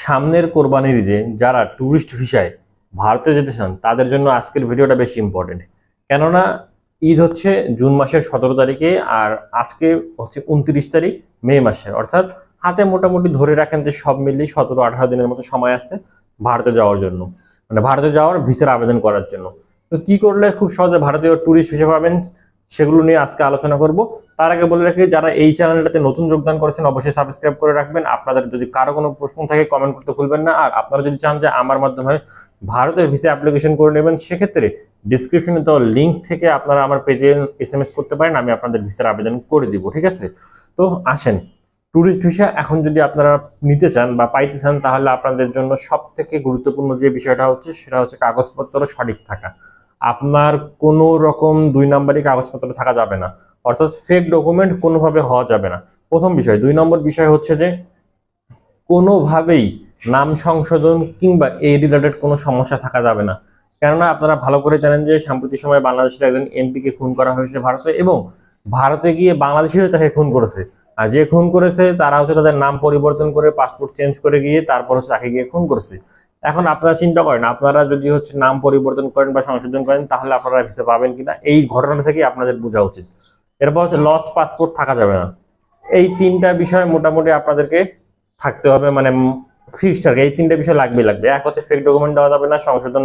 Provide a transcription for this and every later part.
সামনের কোরবানির ঈদে যারা ট্যুরিস্ট ভিসায় ভারতে যেতে চান তাদের জন্য আজকের ভিডিওটা বেশি ইম্পর্টেন্ট। কেননা ঈদ হচ্ছে জুন মাসের 17 তারিখে, আর আজকে হচ্ছে 29 তারিখ মে মাসের, অর্থাৎ হাতে মোটামুটি ধরে রাখেন যে সব মিলিয়ে 17-18 দিনের মতো সময় আছে ভারতে যাওয়ার জন্য, মানে ভারতে যাওয়ার ভিসার আবেদন করার জন্য। তো কি করলে খুব সহজে ভারতীয় ট্যুরিস্ট ভিসা পাবেন সেগুলো নিয়ে আজকে আলোচনা করব। তার আগে বলে রাখি, যারা এই চ্যানেলটাতে নতুন যোগদান করেছেন অবশ্যই সাবস্ক্রাইব করে রাখবেন। আপনাদের যদি কারো কোনো প্রশ্ন থাকে কমেন্ট করতে ভুলবেন না। আর আপনারা যদি চান যে আমার মাধ্যমে ভারতের ভিসা অ্যাপ্লিকেশন করে নেবেন, সেক্ষেত্রে ডিসক্রিপশনে দেওয়া লিঙ্ক থেকে আপনারা আমার পেজে SMS করতে পারেন, আমি আপনাদের ভিসার আবেদন করে দিব। ঠিক আছে? তো আসেন, ট্যুরিস্ট ভিসা এখন যদি আপনারা নিতে চান বা পাইতে চান, তাহলে আপনাদের জন্য সব থেকে গুরুত্বপূর্ণ যে বিষয়টা হচ্ছে সেটা হচ্ছে কাগজপত্র সঠিক থাকা। আপনার কোনো রকম 2 নাম্বারই কাগজপত্র থাকা যাবে না, অর্থাৎ ফেক ডকুমেন্ট কোনোভাবে হওয়া যাবে না, প্রথম বিষয়। 2 নম্বর বিষয় হচ্ছে যে কোনোভাবেই নাম সংশোধন কিংবা এই রিলেটেড কোনো সমস্যা থাকা যাবে না। কেননা আপনারা ভালো করে জানেন যে সাম্প্রতিক সময়ে বাংলাদেশের একজন এমপিকে খুন করা হয়েছে ভারতে, এবং ভারতে গিয়ে বাংলাদেশিও তাকে খুন করেছে। আর যে খুন করেছে তারা হচ্ছে তাদের নাম পরিবর্তন করে পাসপোর্ট চেঞ্জ করে গিয়ে তারপর হচ্ছে তাকে গিয়ে খুন করেছে। এখন আপনারা চিন্তা করেন, আপনারা যদি হচ্ছে নাম পরিবর্তন করেন বা সংশোধন করেন তাহলে আপনারা ভিসা পাবেন কিনা, এই ঘটনা থেকে আপনাদের বোঝা উচিত। এরপর হচ্ছে লস্ট পাসপোর্ট থাকা যাবে না। এই 3টা বিষয় মোটামুটি আপনাদেরকে থাকতে হবে, মানে ফিক্সড আর কি। এই 3টা বিষয় লাগবে। এক হচ্ছে ফেক ডকুমেন্ট দেওয়া যাবে না,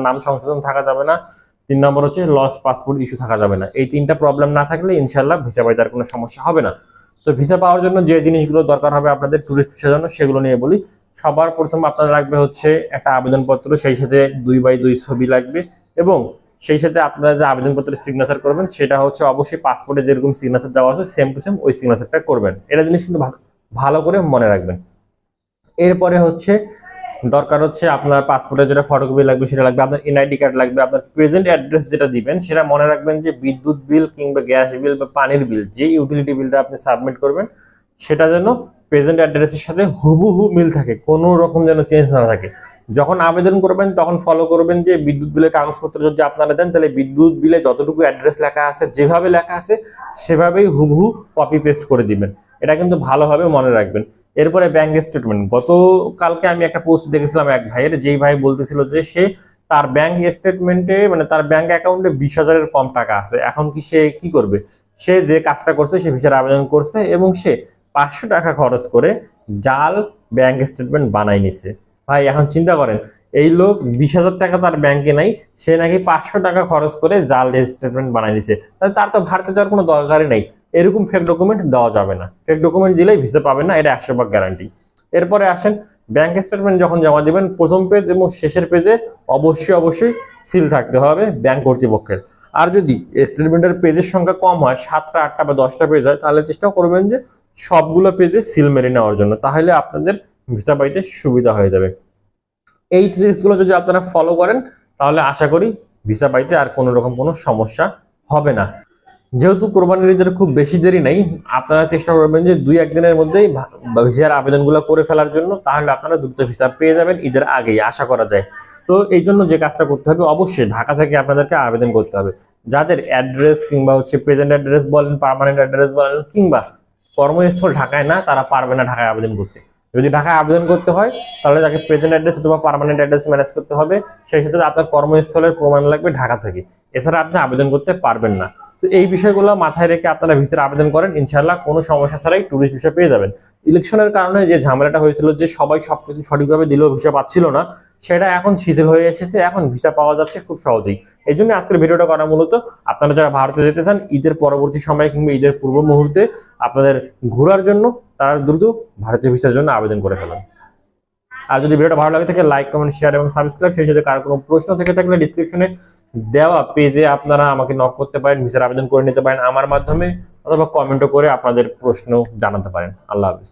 নাম সংশোধন থাকা যাবে না। 3 নম্বর হচ্ছে লস্ট পাসপোর্ট ইস্যু থাকা যাবে না। এই 3টা প্রবলেম না থাকলে ইনশাল্লাহ ভিসা পাইতে আর কোনো সমস্যা হবে না। তো ভিসা পাওয়ার জন্য যে জিনিসগুলো দরকার হবে আপনাদের ট্যুরিস্ট ভিসার জন্য, সেগুলো নিয়ে বলি। সবার প্রথম আপনার লাগবে হচ্ছে একটা আবেদনপত্র, সেই সাথে 2x2 ছবি লাগবে, এবং সেই সাথে আপনারা যে আবেদনপত্রের সিগনেচার করবেন সেটা হচ্ছে অবশ্যই পাসপোর্টে যেরকম সিগনেচার দেওয়া আছে সেম টু সেম ওই সিগনেচারটা করবেন। এটা জিনিস কিন্তু ভালো করে মনে রাখবেন। এরপরে হচ্ছে দরকার হচ্ছে আপনার পাসপোর্টের যেটা ফটোকপি লাগবে সেটা লাগবে, আপনার এনআইডি কার্ড লাগবে, আপনার প্রেজেন্ট অ্যাড্রেস যেটা দিবেন সেটা মনে রাখবেন যে বিদ্যুৎ বিল কিংবা গ্যাস বিল বা পানির বিল, যে ইউটিলিটি বিলটা আপনি সাবমিট করবেন সেটা যেন প্রেজেন্ট অ্যাড্রেসের সাথে হুবহু মিল থাকে, কোনো রকম যেন চেঞ্জ না থাকে। যখন আবেদন করবেন তখন ফলো করবেন যে বিদ্যুৎ বিলের কাগজপত্র যদি আপনারা দেন তাহলে বিদ্যুৎ বিলে যতটুকু অ্যাড্রেস লেখা আছে, যেভাবে লেখা আছে সেভাবেই হুবহু কপি পেস্ট করে দিবেন। এটা কিন্তু ভালোভাবে মনে রাখবেন। এরপরে ব্যাংক স্টেটমেন্ট। গতকালকে আমি একটা পোস্ট দেখেছিলাম এক ভাইয়ের, যেই ভাই বলতেছিল যে সে তার ব্যাংক স্টেটমেন্টে, মানে তার ব্যাংক অ্যাকাউন্টে 20,000-এর কম টাকা আছে। এখন কি সে কি করবে? সে যে কাজটা করছে, সে ভিসার আবেদন করছে এবং সে 500 টাকা খরচ করে জাল ব্যাংক স্টেটমেন্ট বানাই নিছে। ভাই এখন চিন্তা করেন, এই লোক 20,000 টাকা তার ব্যাংকে নাই, সে নাকি 500 টাকা খরচ করে জাল স্টেটমেন্ট বানাই নিছে। তাহলে তার তো ভারতে যাওয়ার কোনো দরকারই নেই। এরকম ফেক ডকুমেন্ট দেওয়া যাবে না। ফেক ডকুমেন্ট দিলেই ভিসা পাবেন না, এটা 100% গ্যারান্টি। এরপরে আসেন, ব্যাংক স্টেটমেন্ট যখন জমা দিবেন প্রথম পেজ এবং শেষের পেজে অবশ্যই সিল থাকতে হবে ব্যাংক কর্তৃপক্ষের। আর যদি স্টেটমেন্টের পেজের সংখ্যা কম হয়, 7টা 8টা বা 10টা পেজ হয়, তাহলে চেষ্টা করবেন যে সবগুলো পেজে সিল মেরে নেওয়ার জন্য, তাহলে আপনাদের ভিসা পাইতে সুবিধা হয়ে যাবে। এই ট্রিক্সগুলো যদি আপনারা ফলো করেন তাহলে আশা করি ভিসা পাইতে আর কোনো রকম কোনো সমস্যা হবে না। যেহেতু কোরবানির ঈদের খুব বেশি দেরি নেই, আপনারা চেষ্টা করবেন যে 2-1 দিনের মধ্যেই ভিসার আবেদনগুলো করে ফেলার জন্য, তাহলে আপনারা দ্রুত ভিসা পেয়ে যাবেন ঈদের আগেই আশা করা যায়। তো এই জন্য যে কাজটা করতে হবে, অবশ্যই ঢাকা থেকে আপনাদেরকে আবেদন করতে হবে। যাদের অ্যাড্রেস কিংবা হচ্ছে প্রেজেন্ট অ্যাড্রেস বলেন, পার্মানেন্ট অ্যাড্রেস বলেন, কিংবা কর্মস্থল ঢাকায় না, তারা পারবে না ঢাকায় আবেদন করতে। যদি ঢাকায় আবেদন করতে হয় তাহলে তাকে প্রেজেন্ট অ্যাড্রেস অথবা পার্মানেন্ট অ্যাড্রেস ম্যানেজ করতে হবে, সেই সাথে আপনার কর্মস্থলের প্রমাণ লাগবে ঢাকা থেকে, এছাড়া আপনি আবেদন করতে পারবেন না। তো এই বিষয়গুলো মাথায় রেখে আপনারা ভিসার আবেদন করেন, ইনশাআল্লাহ কোনো সমস্যা ছাড়াই ট্যুরিস্ট ভিসা পেয়ে যাবেন। ইলেকশনের কারণে যে ঝামেলাটা হয়েছিল যে সবাই সবকিছু সঠিকভাবে দিলেও ভিসা পাচ্ছিল না, সেটা এখন শিথিল হয়ে এসেছে, এখন ভিসা পাওয়া যাচ্ছে খুব সহজেই। এই জন্য আজকের ভিডিওটা করা মূলত আপনারা যারা ভারতে যেতে চান ঈদের পরবর্তী সময় কিংবা ঈদের পূর্ব মুহূর্তে আপনাদের ঘোরার জন্য, তারা দ্রুত ভারতীয় ভিসার জন্য আবেদন করে ফেলেন। আর যদি ভিডিওটা ভালো লাগে থাকে লাইক, কমেন্ট, শেয়ার এবং সাবস্ক্রাইব। সেই সাথে কার কোনো প্রশ্ন থেকে থাকলে ডিসক্রিপশনে দেওয়া পেজে আপনারা আমাকে নক করতে পারেন, ভিসার আবেদন করে নিতে পারেন আমার মাধ্যমে, অথবা কমেন্টও করে আপনাদের প্রশ্ন জানাতে পারেন। আল্লাহ হাফেজ।